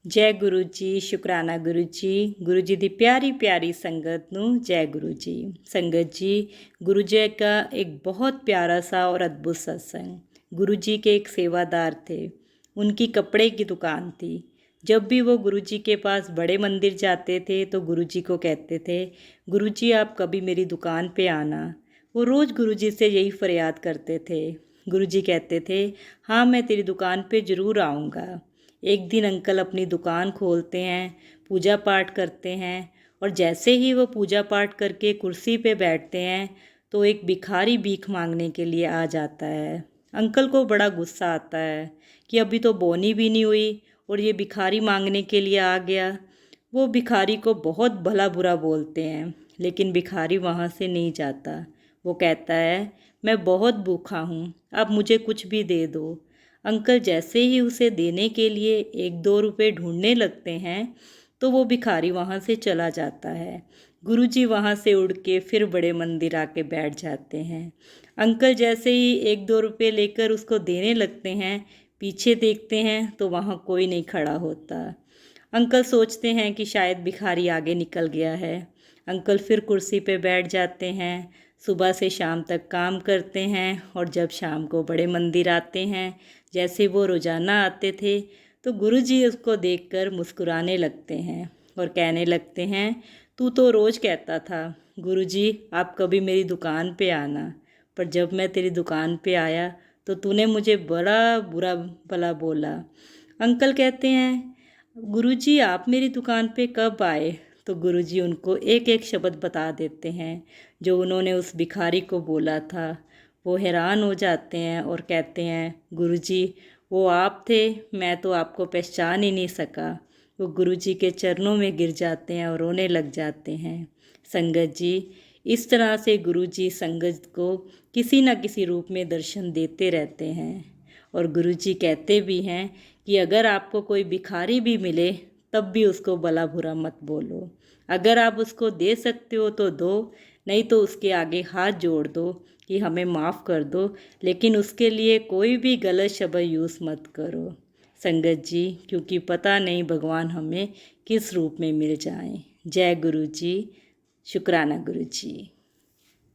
जय गुरु जी, शुकराना गुरु जी दी प्यारी प्यारी संगत नू जय गुरु जी। संगत जी, गुरु जी का एक बहुत प्यारा सा और अद्भुत सत्संग। गुरु जी के एक सेवादार थे, उनकी कपड़े की दुकान थी। जब भी वो गुरु जी के पास बड़े मंदिर जाते थे तो गुरु जी को कहते थे, गुरु जी आप कभी मेरी दुकान पे आना। वो रोज़ गुरु जी से यही फरियाद करते थे। गुरु जी कहते थे, हाँ मैं तेरी दुकान पे ज़रूर आऊँगा। एक दिन अंकल अपनी दुकान खोलते हैं, पूजा पाठ करते हैं और जैसे ही वो पूजा पाठ करके कुर्सी पे बैठते हैं तो एक भिखारी भीख मांगने के लिए आ जाता है। अंकल को बड़ा गुस्सा आता है कि अभी तो बोनी भी नहीं हुई और ये भिखारी मांगने के लिए आ गया। वो भिखारी को बहुत भला बुरा बोलते हैं, लेकिन भिखारी वहाँ से नहीं जाता। वो कहता है, मैं बहुत भूखा हूँ, आप मुझे कुछ भी दे दो। अंकल जैसे ही उसे देने के लिए 1-2 रुपए ढूंढने लगते हैं तो वो भिखारी वहाँ से चला जाता है। गुरुजी वहाँ से उड़ के फिर बड़े मंदिर आके बैठ जाते हैं। अंकल जैसे ही 1-2 रुपए लेकर उसको देने लगते हैं, पीछे देखते हैं तो वहाँ कोई नहीं खड़ा होता। अंकल सोचते हैं कि शायद भिखारी आगे निकल गया है। अंकल फिर कुर्सी पे बैठ जाते हैं, सुबह से शाम तक काम करते हैं और जब शाम को बड़े मंदिर आते हैं, जैसे वो रोज़ाना आते थे, तो गुरुजी उसको देखकर मुस्कुराने लगते हैं और कहने लगते हैं, तू तो रोज़ कहता था गुरुजी आप कभी मेरी दुकान पे आना, पर जब मैं तेरी दुकान पे आया तो तूने मुझे बड़ा बुरा भला बोला। अंकल कहते हैं, गुरुजी आप मेरी दुकान पे कब आए? तो गुरुजी उनको एक एक शब्द बता देते हैं जो उन्होंने उस भिखारी को बोला था। वो हैरान हो जाते हैं और कहते हैं, गुरुजी वो आप थे, मैं तो आपको पहचान ही नहीं सका। वो गुरुजी के चरणों में गिर जाते हैं और रोने लग जाते हैं। संगत जी, इस तरह से गुरुजी संगत को किसी न किसी रूप में दर्शन देते रहते हैं और गुरुजी कहते भी हैं कि अगर आपको कोई भिखारी भी मिले तब भी उसको भला बुरा मत बोलो। अगर आप उसको दे सकते हो तो दो, नहीं तो उसके आगे हाथ जोड़ दो कि हमें माफ़ कर दो, लेकिन उसके लिए कोई भी गलत शब्द यूज़ मत करो। संगत जी, क्योंकि पता नहीं भगवान हमें किस रूप में मिल जाएं। जय गुरु जी, शुक्राना गुरु जी।